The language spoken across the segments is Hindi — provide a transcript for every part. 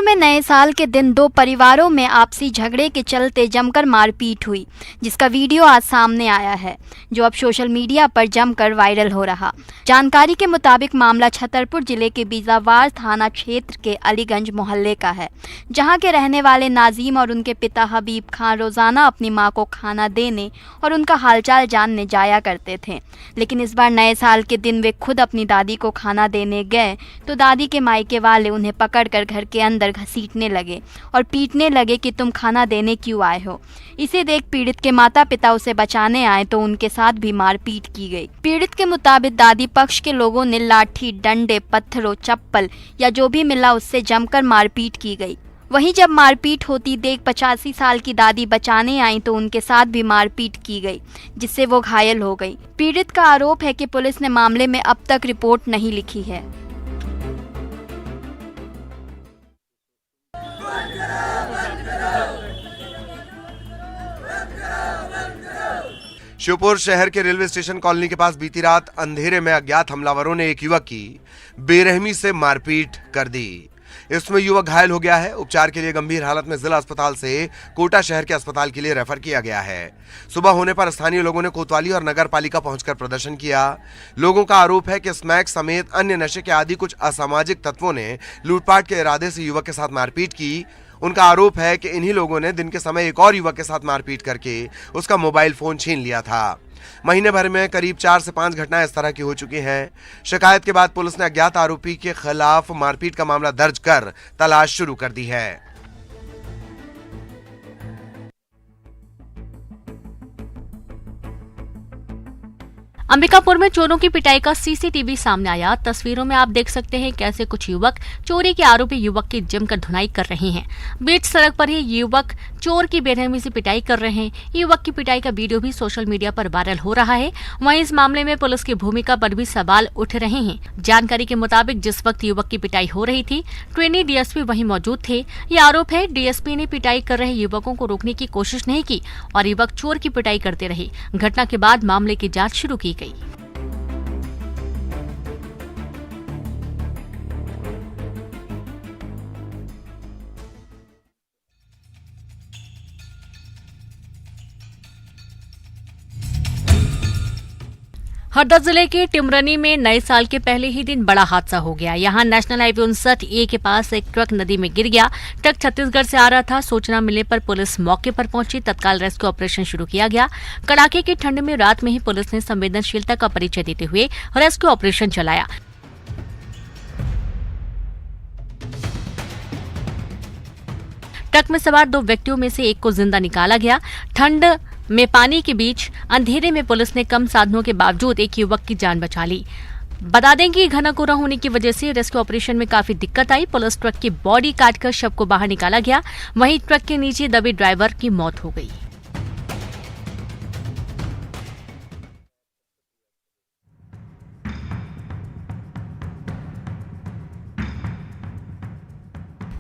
में नए साल के दिन दो परिवारों में आपसी झगड़े के चलते जमकर मारपीट हुई, जिसका वीडियो आज सामने आया है, जो अब सोशल मीडिया पर जमकर वायरल हो रहा। जानकारी के मुताबिक मामला छतरपुर जिले के बीजावार थाना क्षेत्र के अलीगंज मोहल्ले का है, जहां के रहने वाले नाजीम और उनके पिता हबीब खान रोजाना अपनी मां को खाना देने और उनका हालचाल जानने जाया करते थे। लेकिन इस बार नए साल के दिन वे खुद अपनी दादी को खाना देने गए तो दादी के मायके वाले उन्हें पकड़कर घर के अंदर घसीटने लगे और पीटने लगे कि तुम खाना देने क्यों आए हो। इसे देख पीड़ित के माता पिता उसे बचाने आए तो उनके साथ भी मारपीट की गई। पीड़ित के मुताबिक दादी पक्ष के लोगों ने लाठी, डंडे, पत्थरों, चप्पल या जो भी मिला उससे जमकर मारपीट की गई। वहीं जब मारपीट होती देख 85 साल की दादी बचाने आई तो उनके साथ भी मारपीट की गई, जिससे वो घायल हो गई। पीड़ित का आरोप है कि पुलिस ने मामले में अब तक रिपोर्ट नहीं लिखी है। श्योपुर शहर के रेलवे स्टेशन कॉलोनी के पास बीती रात अंधेरे में अज्ञात हमलावरों ने एक युवक की बेरहमी से मारपीट कर दी। इसमें युवक घायल हो गया है। उपचार के लिए गंभीर हालत में जिला अस्पताल से कोटा शहर के अस्पताल के लिए रेफर किया गया है। सुबह होने पर स्थानीय लोगों ने कोतवाली और नगर पालिका पहुंचकर प्रदर्शन किया। लोगों का आरोप है कि स्मैक समेत अन्य नशे के आदि कुछ असामाजिक तत्वों ने लूटपाट के इरादे से युवक के साथ मारपीट की। उनका आरोप है कि इन्हीं लोगों ने दिन के समय एक और युवक के साथ मारपीट करके उसका मोबाइल फोन छीन लिया था। महीने भर में करीब 4 से 5 घटनाएं इस तरह की हो चुकी हैं। शिकायत के बाद पुलिस ने अज्ञात आरोपी के खिलाफ मारपीट का मामला दर्ज कर तलाश शुरू कर दी है। अंबिकापुर में चोरों की पिटाई का सीसीटीवी सामने आया। तस्वीरों में आप देख सकते हैं कैसे कुछ युवक चोरी के आरोपी युवक की जमकर धुनाई कर रहे हैं। बीच सड़क पर ही युवक चोर की बेरहमी से पिटाई कर रहे हैं। युवक की पिटाई का वीडियो भी सोशल मीडिया पर वायरल हो रहा है। वहीं इस मामले में पुलिस की भूमिका पर भी सवाल उठ रहे हैं। जानकारी के मुताबिक जिस वक्त युवक की पिटाई हो रही थी, ट्रेनी डीएसपी वहीं मौजूद थे। ये आरोप है डीएसपी ने पिटाई कर रहे युवकों को रोकने की कोशिश नहीं की और युवक चोर की पिटाई करते रहे। घटना के बाद मामले की जाँच शुरू की गई। हरदा जिले के टिमरनी में नए साल के पहले ही दिन बड़ा हादसा हो गया। यहां नेशनल हाईवे 59A के पास एक ट्रक नदी में गिर गया। ट्रक छत्तीसगढ़ से आ रहा था। सूचना मिलने पर पुलिस मौके पर पहुंची। तत्काल रेस्क्यू ऑपरेशन शुरू किया गया। कड़ाके की ठंड में रात में ही पुलिस ने संवेदनशीलता का परिचय देते हुए रेस्क्यू ऑपरेशन चलाया। ट्रक में सवार 2 व्यक्तियों में से एक को जिंदा निकाला गया। ठंड में पानी के बीच अंधेरे में पुलिस ने कम साधनों के बावजूद एक युवक की जान बचा ली। बता दें कि घना कोहरा होने की वजह से रेस्क्यू ऑपरेशन में काफी दिक्कत आई। पुलिस ट्रक की बॉडी काटकर शव को बाहर निकाला गया। वहीं ट्रक के नीचे दबे ड्राइवर की मौत हो गई।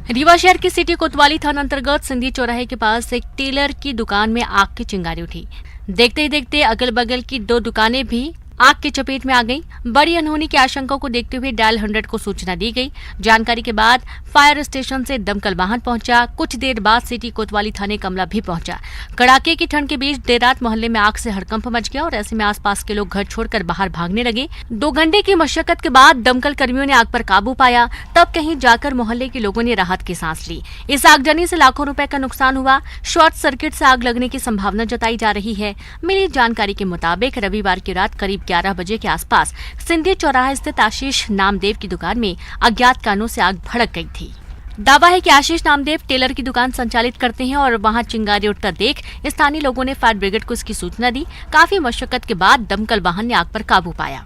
रीवा शहर की सिटी कोतवाली थाना अंतर्गत सिंधी चौराहे के पास एक टेलर की दुकान में आग की चिंगारी उठी। देखते ही देखते अगल बगल की 2 दुकानें भी आग की चपेट में आ गई। बड़ी अनहोनी की आशंका को देखते हुए डायल 100 को सूचना दी गई। जानकारी के बाद फायर स्टेशन से दमकल वाहन पहुंचा। कुछ देर बाद सिटी कोतवाली थाने कमला भी पहुंचा। कड़ाके की ठंड के बीच देर रात मोहल्ले में आग से हड़कंप मच गया और ऐसे में आसपास के लोग घर छोड़कर बाहर भागने लगे। 2 घंटे की मशक्कत के बाद दमकल कर्मियों ने आग पर काबू पाया। तब कहीं जाकर मोहल्ले के लोगों ने राहत की सांस ली। इस आगजनी से लाखों रुपए का नुकसान हुआ। शॉर्ट सर्किट से आग लगने की संभावना जताई जा रही है। मिली जानकारी के मुताबिक रविवार की रात करीब 11 बजे के आसपास सिंधी चौराहा स्थित आशीष नामदेव की दुकान में अज्ञात कारणों से आग भड़क गई थी। दावा है कि आशीष नामदेव टेलर की दुकान संचालित करते हैं और वहां चिंगारी उठता देख स्थानीय लोगों ने फायर ब्रिगेड को इसकी सूचना दी। काफी मशक्कत के बाद दमकल वाहन ने आग पर काबू पाया।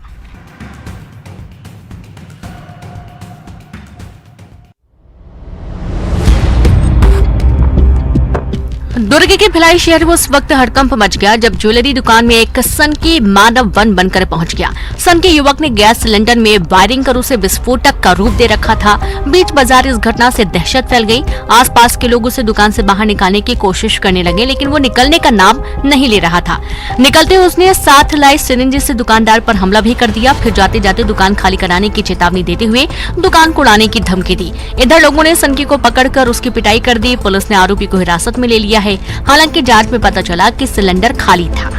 दुर्ग के भिलाई शहर में उस वक्त हड़कंप मच गया जब ज्वेलरी दुकान में एक सनकी मानव वन बनकर पहुंच गया। सनकी युवक ने गैस सिलेंडर में वायरिंग कर उसे विस्फोटक का रूप दे रखा था। बीच बाजार इस घटना से दहशत फैल गई। आसपास के लोग उसे दुकान से बाहर निकालने की कोशिश करने लगे, लेकिन वो निकलने का नाम नहीं ले रहा था। निकलते हुए उसने साथ लाई सिरिंज से दुकानदार पर हमला भी कर दिया। फिर जाते जाते दुकान खाली कराने की चेतावनी देते हुए दुकान को उड़ाने की धमकी दी। इधर लोगों ने सनकी को पकड़कर उसकी पिटाई कर दी। पुलिस ने आरोपी को हिरासत में ले लिया है। हालांकि जांच में पता चला कि सिलेंडर खाली था।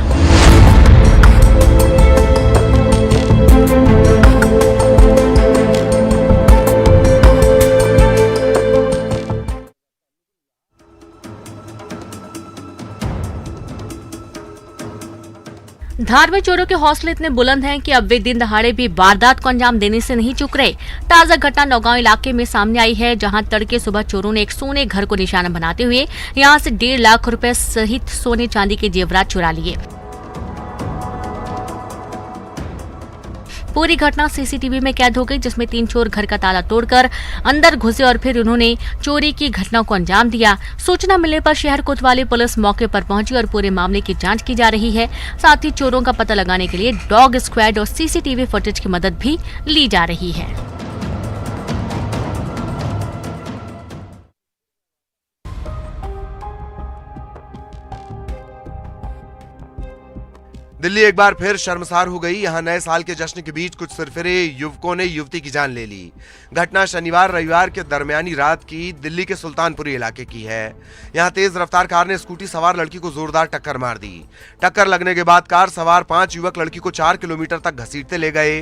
धार में चोरों के हौसले इतने बुलंद हैं कि अब वे दिन दहाड़े भी वारदात को अंजाम देने से नहीं चूक रहे। ताजा घटना नौगांव इलाके में सामने आई है, जहां तड़के सुबह चोरों ने एक सोने घर को निशाना बनाते हुए यहां से 1.5 लाख रुपए सहित सोने चांदी के जेवरात चुरा लिए। पूरी घटना सीसीटीवी में कैद हो गई, जिसमें 3 चोर घर का ताला तोड़कर अंदर घुसे और फिर उन्होंने चोरी की घटना को अंजाम दिया। सूचना मिलने पर शहर कोतवाली पुलिस मौके पर पहुंची और पूरे मामले की जांच की जा रही है। साथ ही चोरों का पता लगाने के लिए डॉग स्क्वाड और सीसीटीवी फुटेज की मदद भी ली जा रही है। दिल्ली एक बार फिर शर्मसार हो गई। यहां नए साल के जश्न के बीच कुछ सिरफिरे युवकों ने युवती की जान ले ली। घटना शनिवार रविवार के दरमियानी रात की दिल्ली के सुल्तानपुरी इलाके की है। यहां तेज रफ्तार कार ने स्कूटी सवार लड़की को जोरदार टक्कर मार दी। टक्कर लगने के बाद कार सवार 5 युवक लड़की को 4 किलोमीटर तक घसीटते ले गए।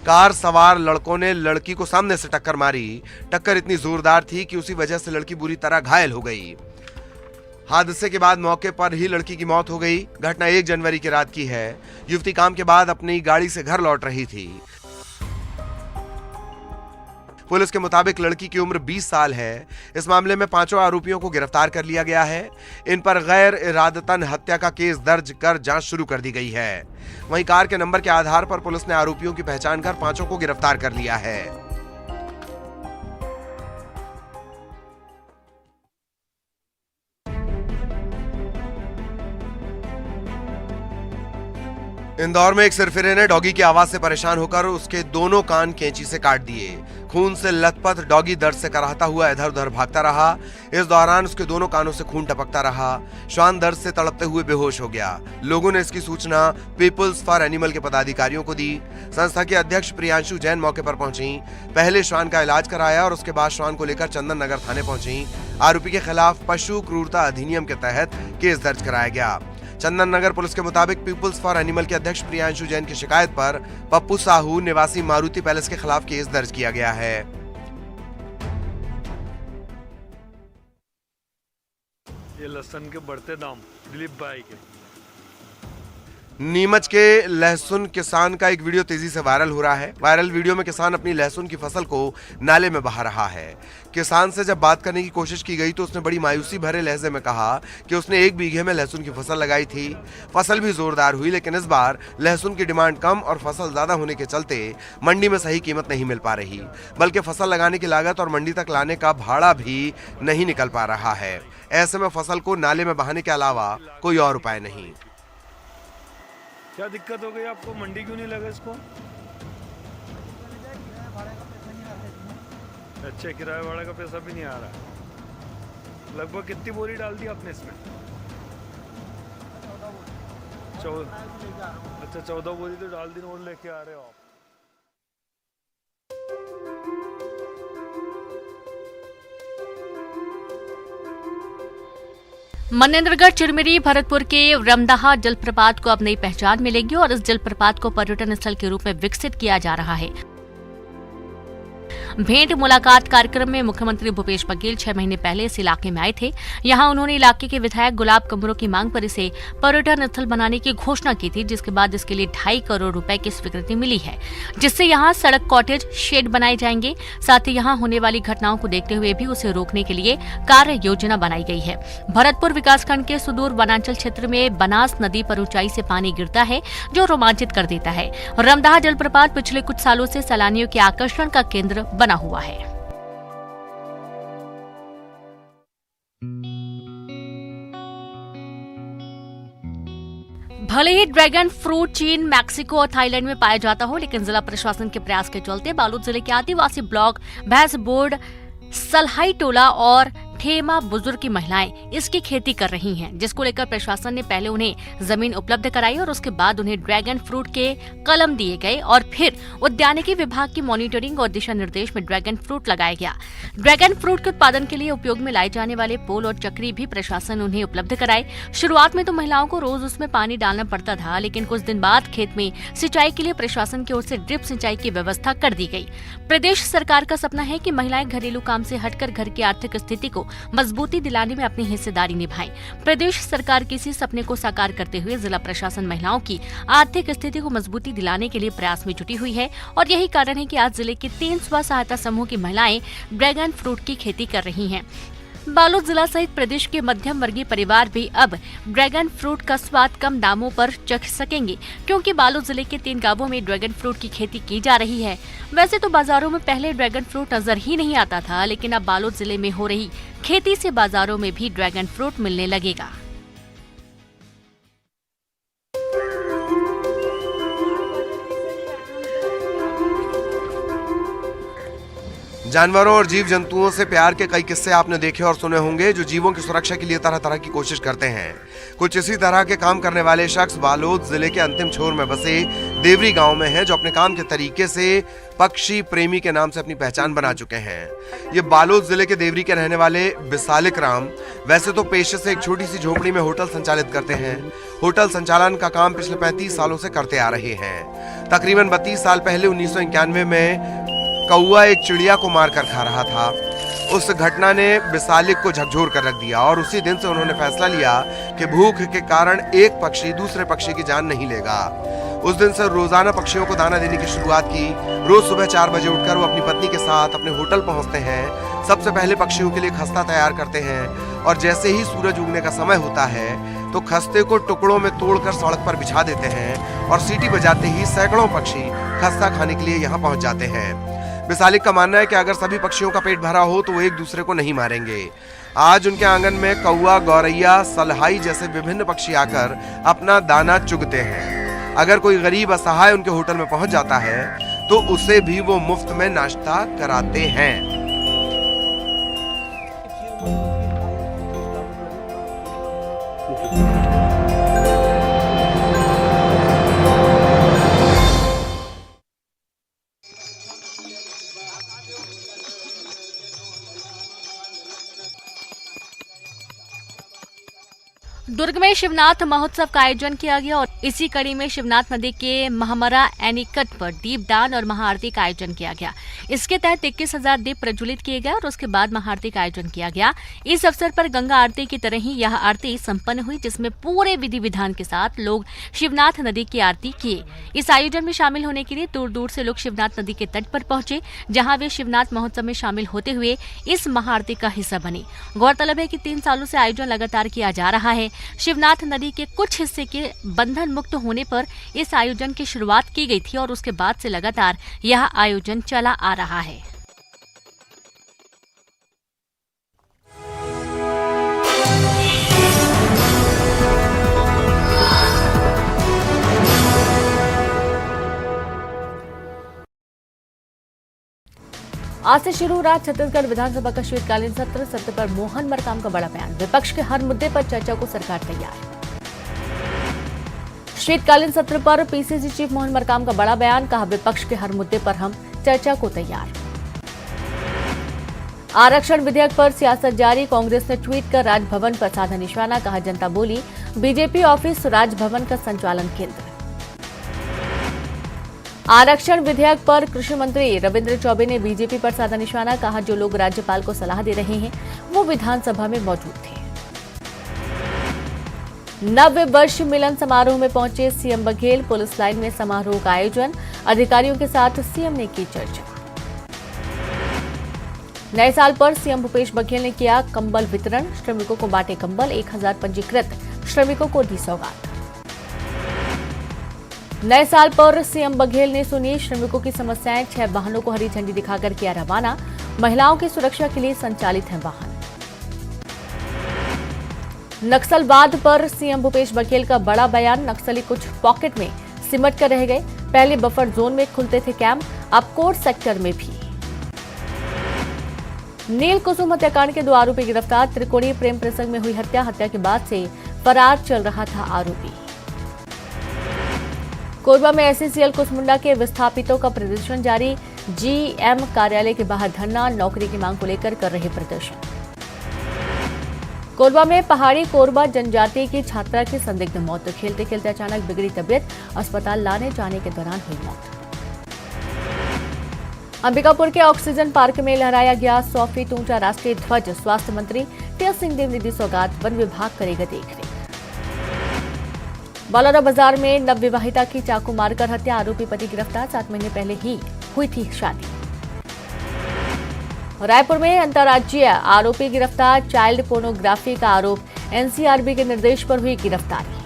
कार सवार लड़कों ने लड़की को सामने से टक्कर मारी। टक्कर इतनी जोरदार थी कि उसी वजह से लड़की बुरी तरह घायल हो गई। हादसे के बाद मौके पर ही लड़की की मौत हो गई। घटना 1 जनवरी की रात की है। युवती काम के बाद अपनी गाड़ी से घर लौट रही थी। पुलिस के मुताबिक लड़की की उम्र 20 साल है। इस मामले में 5 आरोपियों को गिरफ्तार कर लिया गया है। इन पर गैर इरादतन हत्या का केस दर्ज कर जांच शुरू कर दी गई है। वहीं कार के नंबर के आधार पर पुलिस ने आरोपियों की पहचान कर 5 को गिरफ्तार कर लिया है। इंदौर में एक सिरफिरे ने डॉगी की आवाज से परेशान होकर उसके दोनों कान कैंची से काट दिए। खून से लथपथ डॉगी दर्द से कराहता हुआ इधर उधर भागता रहा। इस दौरान उसके दोनों कानों से खून टपकता रहा। श्वान दर्द से तड़पते हुए बेहोश हो गया। लोगों ने इसकी सूचना पीपुल्स फॉर एनिमल के पदाधिकारियों को दी। संस्था के अध्यक्ष प्रियांशु जैन मौके पर पहुंची। पहले श्वान का इलाज कराया और उसके बाद श्वान को लेकर चंदन नगर थाने पहुंची। आरोपी के खिलाफ पशु क्रूरता अधिनियम के तहत केस दर्ज कराया गया। चंदन नगर पुलिस के मुताबिक पीपुल्स फॉर एनिमल के अध्यक्ष प्रियांशु जैन की शिकायत पर पप्पू साहू निवासी मारुति पैलेस के खिलाफ केस दर्ज किया गया है। ये लहसुन के बढ़ते दाम दिलीप भाई के। नीमच के लहसुन किसान का एक वीडियो तेजी से वायरल हो रहा है। वायरल वीडियो में किसान अपनी लहसुन की फसल को नाले में बहा रहा है। किसान से जब बात करने की कोशिश की गई तो उसने बड़ी मायूसी भरे लहजे में कहा कि उसने 1 बीघे में लहसुन की फसल लगाई थी। फसल भी जोरदार हुई, लेकिन इस बार लहसुन की डिमांड कम और फसल ज्यादा होने के चलते मंडी में सही कीमत नहीं मिल पा रही, बल्कि फसल लगाने की लागत और मंडी तक लाने का भाड़ा भी नहीं निकल पा रहा है। ऐसे में फसल को नाले में बहाने के अलावा कोई और उपाय नहीं। क्या दिक्कत हो गई आपको? मंडी क्यों नहीं लगा इसको? अच्छा, किराए भाड़ा का पैसा भी नहीं आ रहा। लगभग कितनी बोरी डाल दी आपने इसमें? 14 बोरी तो डाल दी और लेके आ रहे हो आप। मनेंद्रगढ़ चिरमिरी भरतपुर के रमदाहा जलप्रपात को अब नई पहचान मिलेगी और इस जलप्रपात को पर्यटन स्थल के रूप में विकसित किया जा रहा है। भेंट मुलाकात कार्यक्रम में मुख्यमंत्री भूपेश बघेल 6 महीने पहले इस इलाके में आए थे। यहां उन्होंने इलाके के विधायक गुलाब कमरों की मांग पर इसे पर्यटन स्थल बनाने की घोषणा की थी, जिसके बाद इसके लिए 2.5 करोड़ रुपए की स्वीकृति मिली है, जिससे यहां सड़क, कॉटेज, शेड बनाए जाएंगे। साथ ही यहां होने वाली घटनाओं को देखते हुए भी उसे रोकने के लिए कार्य योजना बनाई गई है। भरतपुर विकासखंड के सुदूर वनांचल क्षेत्र में बनास नदी पर ऊंचाई से पानी गिरता है, जो रोमांचित कर देता है। रमदाहा जलप्रपात पिछले कुछ सालों से सैलानियों के आकर्षण का केंद्र बना हुआ है। भले ही ड्रैगन फ्रूट चीन, मैक्सिको और थाईलैंड में पाया जाता हो, लेकिन जिला प्रशासन के प्रयास के चलते बालोद जिले के आदिवासी ब्लॉक भैंसबोर्ड, सलहाई टोला और ठेमा बुजुर्ग की महिलाएं इसकी खेती कर रही हैं, जिसको लेकर प्रशासन ने पहले उन्हें जमीन उपलब्ध कराई और उसके बाद उन्हें ड्रैगन फ्रूट के कलम दिए गए और फिर उद्यानिकी विभाग की मॉनिटरिंग और दिशा निर्देश में ड्रैगन फ्रूट लगाया गया। ड्रैगन फ्रूट के उत्पादन के लिए उपयोग में लाए जाने वाले पोल और चक्री भी प्रशासन उन्हें उपलब्ध कराए। शुरुआत में तो महिलाओं को रोज उसमें पानी डालना पड़ता था, लेकिन कुछ दिन बाद खेत में सिंचाई के लिए प्रशासन की ओर से ड्रिप सिंचाई की व्यवस्था कर दी गई। प्रदेश सरकार का सपना है कि महिलाएं घरेलू काम से हटकर घर की आर्थिक स्थिति को मजबूती दिलाने में अपनी हिस्सेदारी निभाएं। प्रदेश सरकार के इसी सपने को साकार करते हुए जिला प्रशासन महिलाओं की आर्थिक स्थिति को मजबूती दिलाने के लिए प्रयास में जुटी हुई है और यही कारण है कि आज जिले के 3 स्व सहायता समूह की महिलाएं ड्रैगन फ्रूट की खेती कर रही हैं। बालोद जिला सहित प्रदेश के मध्यम वर्गीय परिवार भी अब ड्रैगन फ्रूट का स्वाद कम दामों पर चख सकेंगे, क्योंकि बालोद जिले के 3 गांवों में ड्रैगन फ्रूट की खेती की जा रही है। वैसे तो बाजारों में पहले ड्रैगन फ्रूट नजर ही नहीं आता था, लेकिन अब बालोद जिले में हो रही खेती से बाजारों में भी ड्रैगन फ्रूट मिलने लगेगा। जानवरों और जीव जंतुओं से प्यार के कई किस्से आपने देखे और सुने होंगे, जो जीवों की सुरक्षा के लिए तरह तरह की कोशिश करते हैं। कुछ इसी तरह के काम करने वाले शख्स बालोद जिले के अंतिम छोर में बसे देवरी गांव में हैं, जो अपने काम के तरीके से पक्षी प्रेमी के नाम से अपनी पहचान बना चुके हैं। ये बालोद जिले के देवरी के रहने वाले बिसालिक राम वैसे तो पेशे से एक छोटी सी झोपड़ी में होटल संचालित करते हैं। होटल संचालन का काम पिछले 35 सालों से करते आ रहे हैं। तकरीबन 32 साल पहले 1991 में कौआ एक चिड़िया को मारकर खा रहा था। उस घटना ने बिसालिक को झकझोर कर रख दिया और उसी दिन से उन्होंने फैसला लिया कि भूख के कारण एक पक्षी दूसरे पक्षी की जान नहीं लेगा। उस दिन से रोजाना पक्षियों को दाना देने की शुरुआत की। रोज सुबह 4 बजे उठकर वो अपनी पत्नी के साथ अपने होटल पहुंचते हैं। सबसे पहले पक्षियों के लिए खस्ता तैयार करते हैं और जैसे ही सूरज उगने का समय होता है तो खस्ते को टुकड़ों में तोड़कर सड़क पर बिछा देते हैं और सीटी बजाते ही सैकड़ों पक्षी खस्ता खाने के लिए यहाँ पहुंच जाते हैं। बिसालिक का मानना है कि अगर सभी पक्षियों का पेट भरा हो तो वो एक दूसरे को नहीं मारेंगे। आज उनके आंगन में कौआ, गौरैया, सलहाई जैसे विभिन्न पक्षी आकर अपना दाना चुगते हैं। अगर कोई गरीब असहाय उनके होटल में पहुंच जाता है तो उसे भी वो मुफ्त में नाश्ता कराते हैं। दुर्ग में शिवनाथ महोत्सव का आयोजन किया गया और इसी कड़ी में शिवनाथ नदी के महमरा एनीकट पर दीपदान और महाआरती का आयोजन किया गया। इसके तहत 21,000 दीप प्रज्वलित किए गए और उसके बाद महाआरती का आयोजन किया गया। इस अवसर पर गंगा आरती की तरह ही यह आरती संपन्न हुई, जिसमें पूरे विधि विधान के साथ लोग शिवनाथ नदी की आरती किए। इस आयोजन में शामिल होने के लिए दूर दूर से लोग शिवनाथ नदी के तट पर पहुंचे, जहां वे शिवनाथ महोत्सव में शामिल होते हुए इस महाआरती का हिस्सा बने। गौरतलब है कि 3 सालों से आयोजन लगातार किया जा रहा है। शिवनाथ नदी के कुछ हिस्से के बंधन मुक्त होने पर इस आयोजन की शुरुआत की गई थी और उसके बाद से लगातार यह आयोजन चला आ रहा है। आज से शुरू रहा छत्तीसगढ़ विधानसभा का शीतकालीन सत्र पर मोहन मरकाम का बड़ा बयान। विपक्ष के हर मुद्दे पर चर्चा को सरकार तैयार। शीतकालीन सत्र पर पीसीसी चीफ मोहन मरकाम का बड़ा बयान, कहा विपक्ष के हर मुद्दे पर हम चर्चा को तैयार। आरक्षण विधेयक पर सियासत जारी, कांग्रेस ने ट्वीट कर राजभवन पर साधा निशाना, कहा जनता बोली बीजेपी ऑफिस राजभवन का संचालन केंद्र। आरक्षण विधेयक पर कृषि मंत्री रविंद्र चौबे ने बीजेपी पर साधा निशाना, कहा जो लोग राज्यपाल को सलाह दे रहे हैं वो विधानसभा में मौजूद थे। नव वर्ष मिलन समारोह में पहुंचे सीएम बघेल, पुलिस लाइन में समारोह का आयोजन, अधिकारियों के साथ सीएम ने की चर्चा। नए साल पर सीएम भूपेश बघेल ने किया कंबल वितरण, श्रमिकों को बांटे कंबल, 1000 पंजीकृत श्रमिकों को दी सौगात। नए साल पर सीएम बघेल ने सुनी श्रमिकों की समस्याएं, 6 वाहनों को हरी झंडी दिखाकर किया रवाना, महिलाओं की सुरक्षा के लिए संचालित हैं वाहन। नक्सलवाद पर सीएम भूपेश बघेल का बड़ा बयान। नक्सली कुछ पॉकेट में सिमट कर रह गए। पहले बफर जोन में खुलते थे कैंप, अब कोर सेक्टर में भी। नील कुसुम हत्याकांड के 2 आरोपी गिरफ्तार। त्रिकोणीय प्रेम प्रसंग में हुई हत्या के बाद से फरार चल रहा था आरोपी। कोरबा में एससीसीएल कुसमुंडा के विस्थापितों का प्रदर्शन जारी। जीएम कार्यालय के बाहर धरना, नौकरी की मांग को लेकर कर रहे प्रदर्शन। कोरबा में पहाड़ी कोरबा जनजाति की छात्रा की संदिग्ध मौत। खेलते खेलते अचानक बिगड़ी तबीयत, अस्पताल लाने जाने के दौरान हुई मौत। अंबिकापुर के ऑक्सीजन पार्क में लहराया गया 100 फीट ऊंचा राष्ट्रीय ध्वज। स्वास्थ्य मंत्री टी.एस. सिंहदेव ने दी सौगात। वन विभाग करेगा देखरेख। बलौरा बाजार में नवविवाहिता की चाकू मारकर हत्या। आरोपी पति गिरफ्तार। 7 महीने पहले ही हुई थी शादी। रायपुर में अंतर्राज्यीय आरोपी गिरफ्तार। चाइल्ड पोर्नोग्राफी का आरोप। एनसीआरबी के निर्देश पर हुई गिरफ्तारी।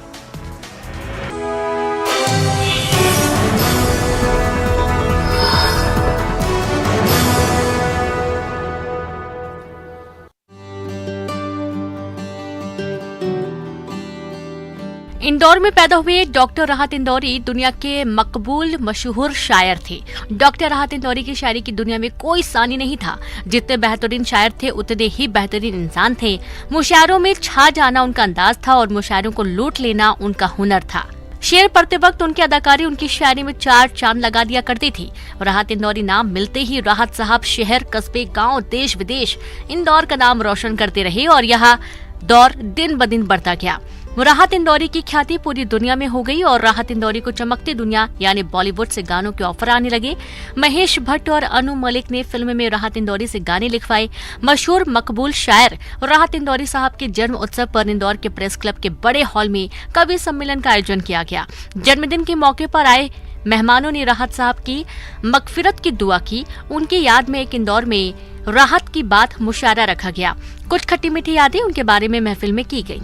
इंदौर में पैदा हुए डॉक्टर राहत इंदौरी दुनिया के मकबूल मशहूर शायर थे। डॉक्टर राहत इंदौरी की शायरी की दुनिया में कोई सानी नहीं था। जितने बेहतरीन शायर थे उतने ही बेहतरीन इंसान थे। मुशायरों में छा जाना उनका अंदाज था और मुशायरों को लूट लेना उनका हुनर था। शेर पढ़ते वक्त उनकी अदाकारी उनकी शायरी में 4 चांद लगा दिया करती थी। राहत इंदौरी नाम मिलते ही राहत साहब शहर, कस्बे, गांव, देश विदेश इंदौर का नाम रोशन करते रहे और यहाँ दौर दिन ब दिन बढ़ता गया। राहत इंदौरी की ख्याति पूरी दुनिया में हो गई और राहत इंदौरी को चमकती दुनिया यानी बॉलीवुड से गानों के ऑफर आने लगे। महेश भट्ट और अनु मलिक ने फिल्म में राहत इंदौरी से गाने लिखवाए। मशहूर मकबूल शायर राहत इंदौरी साहब के जन्म उत्सव पर इंदौर के प्रेस क्लब के बड़े हॉल में कवि सम्मेलन का आयोजन किया गया। जन्मदिन के मौके पर आए मेहमानों ने राहत साहब की मगफिरत की दुआ की। उनकी याद में एक इंदौर में राहत की बात मुशायरा रखा गया। कुछ खट्टी मीठी यादें उनके बारे में महफिल में की गई।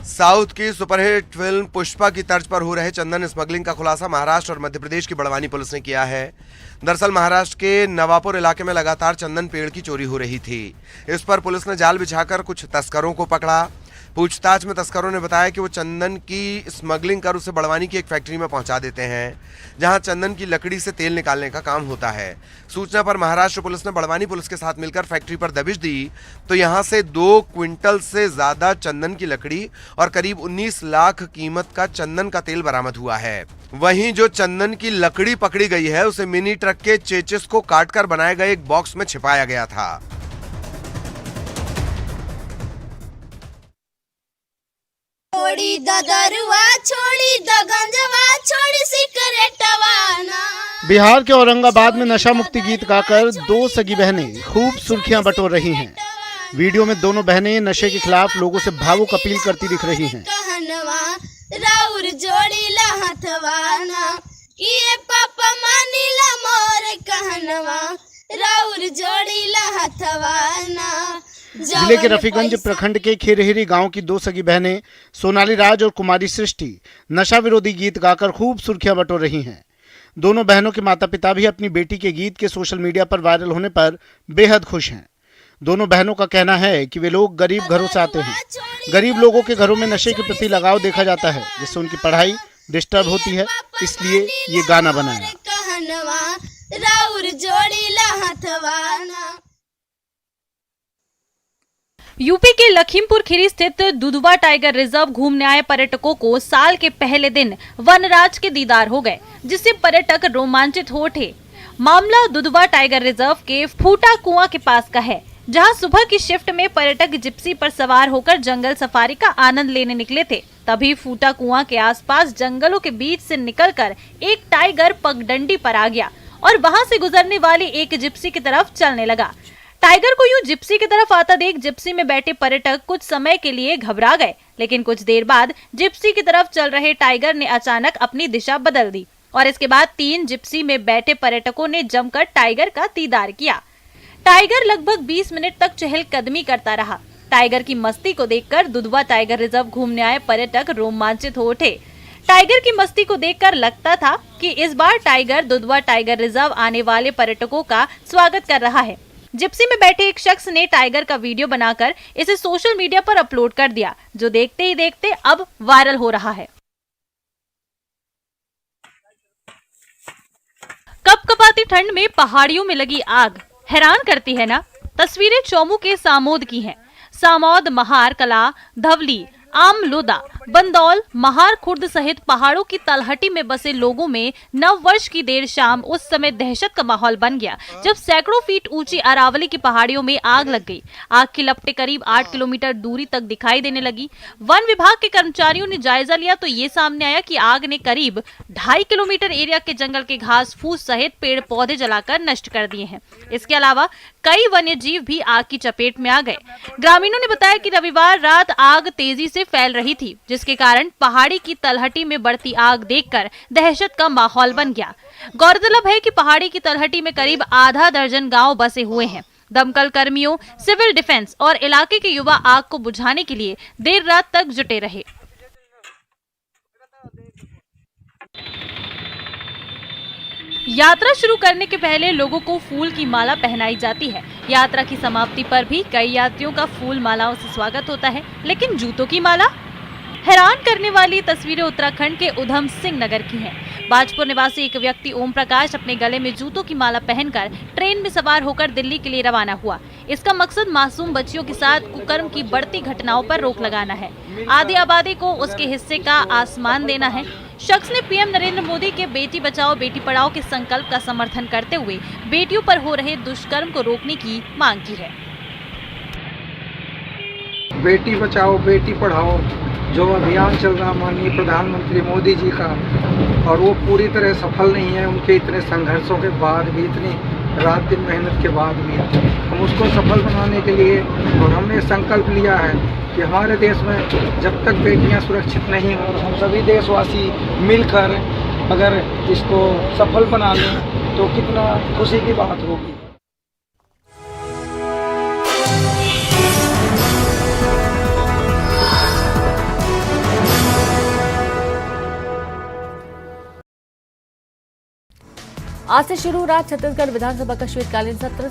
साउथ की सुपरहिट फिल्म पुष्पा की तर्ज पर हो रहे चंदन स्मगलिंग का खुलासा महाराष्ट्र और मध्य प्रदेश की बड़वानी पुलिस ने किया है। दरअसल महाराष्ट्र के नवापुर इलाके में लगातार चंदन पेड़ की चोरी हो रही थी। इस पर पुलिस ने जाल बिछाकर कुछ तस्करों को पकड़ा। पूछताछ में तस्करों ने बताया कि वो चंदन की स्मगलिंग कर उसे बड़वानी की एक फैक्ट्री में पहुंचा देते हैं, जहां चंदन की लकड़ी से तेल निकालने का काम होता है। सूचना पर महाराष्ट्र पुलिस ने बड़वानी पुलिस के साथ मिलकर फैक्ट्री पर दबिश दी तो यहां से 2 क्विंटल से ज्यादा चंदन की लकड़ी और करीब 19 लाख कीमत का चंदन का तेल बरामद हुआ है। वहीं जो चंदन की लकड़ी पकड़ी गई है उसे मिनी ट्रक के चेचिस को काटकर बनाए गए एक बॉक्स में छिपाया गया था। छोड़ी द दरुआ, छोड़ी द गंजवा, छोड़ी सिगरेटवा ना। बिहार के औरंगाबाद में नशा मुक्ति गीत गाकर 2 सगी बहनें खूब सुर्खियां बटोर रही हैं। वीडियो में दोनों बहनें नशे के खिलाफ लोगों से भावुक अपील करती दिख रही हैं। राउर जोड़ी लहथवा ना, ये पापा मानिला मोर कहनवा, राउर जोड़ी लहथवा ना। जिले के रफीगंज प्रखंड के खिरहिरी गांव की 2 सगी बहनें सोनाली राज और कुमारी सृष्टि नशा विरोधी गीत गाकर खूब सुर्खियां बटोर रही हैं। दोनों बहनों के माता पिता भी अपनी बेटी के गीत के सोशल मीडिया पर वायरल होने पर बेहद खुश हैं। दोनों बहनों का कहना है कि वे लोग गरीब घरों से आते हैं। गरीब लोगों के घरों में नशे के प्रति लगाव देखा जाता है, जिससे उनकी पढ़ाई डिस्टर्ब होती है, इसलिए ये गाना बनाया। यूपी के लखीमपुर खीरी स्थित दुधवा टाइगर रिजर्व घूमने आए पर्यटकों को साल के पहले दिन वनराज के दीदार हो गए, जिससे पर्यटक रोमांचित हो उठे। मामला दुधवा टाइगर रिजर्व के फूटा कुआं के पास का है, जहां सुबह की शिफ्ट में पर्यटक जिप्सी पर सवार होकर जंगल सफारी का आनंद लेने निकले थे। तभी फूटा कुआं के आसपास जंगलों के बीच से निकलकर एक टाइगर पगडंडी पर आ गया और वहां से गुजरने वाली एक जिप्सी की तरफ चलने लगा। टाइगर को यूं जिप्सी की तरफ आता देख जिप्सी में बैठे पर्यटक कुछ समय के लिए घबरा गए, लेकिन कुछ देर बाद जिप्सी की तरफ चल रहे टाइगर ने अचानक अपनी दिशा बदल दी और इसके बाद 3 जिप्सी में बैठे पर्यटकों ने जमकर टाइगर का दीदार किया। टाइगर लगभग 20 मिनट तक चहलकदमी करता रहा। टाइगर की मस्ती को देखकर दुधवा टाइगर रिजर्व घूमने आए पर्यटक रोमांचित हो उठे। टाइगर की मस्ती को देखकर लगता था कि इस बार टाइगर दुधवा टाइगर रिजर्व आने वाले पर्यटकों का स्वागत कर रहा है। जिप्सी में बैठे एक शख्स ने टाइगर का वीडियो बनाकर इसे सोशल मीडिया पर अपलोड कर दिया, जो देखते ही देखते अब वायरल हो रहा है। कपकपाती ठंड में पहाड़ियों में लगी आग हैरान करती है ना। तस्वीरें चौमू के सामोद की हैं। सामौद, महार कला, धवली, आमलोदा, बंदौल, महार खुर्द सहित पहाड़ों की तलहटी में बसे लोगों में नव वर्ष की देर शाम उस समय दहशत का माहौल बन गया जब सैकड़ों फीट ऊंची अरावली की पहाड़ियों में आग लग गई। आग की लपटें करीब 8 किलोमीटर दूरी तक दिखाई देने लगी। वन विभाग के कर्मचारियों ने जायजा लिया तो ये सामने आया कि आग ने करीब 2.5 किलोमीटर एरिया के जंगल के घास फूस सहित पेड़ पौधे जलाकर नष्ट कर दिए हैं। इसके अलावा कई वन्य जीव भी आग की चपेट में आ गए। ग्रामीणों ने बताया कि रविवार रात आग तेजी से फैल रही थी, जिसके कारण पहाड़ी की तलहटी में बढ़ती आग देखकर दहशत का माहौल बन गया। गौरतलब है कि पहाड़ी की तलहटी में करीब आधा दर्जन गांव बसे हुए हैं। दमकल कर्मियों, सिविल डिफेंस और इलाके के युवा आग को बुझाने के लिए देर रात तक जुटे रहे। यात्रा शुरू करने के पहले लोगों को फूल की माला पहनाई जाती है। यात्रा की समाप्ति पर भी कई यात्रियों का फूल मालाओं से स्वागत होता है, लेकिन जूतों की माला? हैरान करने वाली तस्वीरें उत्तराखंड के उधम सिंह नगर की हैं। बाजपुर निवासी एक व्यक्ति ओम प्रकाश अपने गले में जूतों की माला पहनकर ट्रेन में सवार होकर दिल्ली के लिए रवाना हुआ। इसका मकसद मासूम बच्चियों के साथ कुकर्म की बढ़ती घटनाओं पर रोक लगाना है। आधी आबादी को उसके हिस्से का आसमान देना है। शख्स ने पीएम नरेंद्र मोदी के बेटी बचाओ बेटी पढ़ाओ के संकल्प का समर्थन करते हुए बेटियों पर हो रहे दुष्कर्म को रोकने की मांग की है। बेटी बचाओ बेटी पढ़ाओ जो अभियान चल रहा माननीय प्रधानमंत्री मोदी जी का, और वो पूरी तरह सफल नहीं है। उनके इतने संघर्षों के बाद भी, इतनी रात दिन मेहनत के बाद भी हम उसको सफल बनाने के लिए, और हमने संकल्प लिया है कि हमारे देश में जब तक बेटियां सुरक्षित नहीं हो, हम सभी देशवासी मिलकर अगर इसको सफल बना लें तो कितना खुशी की बात होगी। आज से शुरू रहा छत्तीसगढ़ विधानसभा का शीतकालीन सत्र।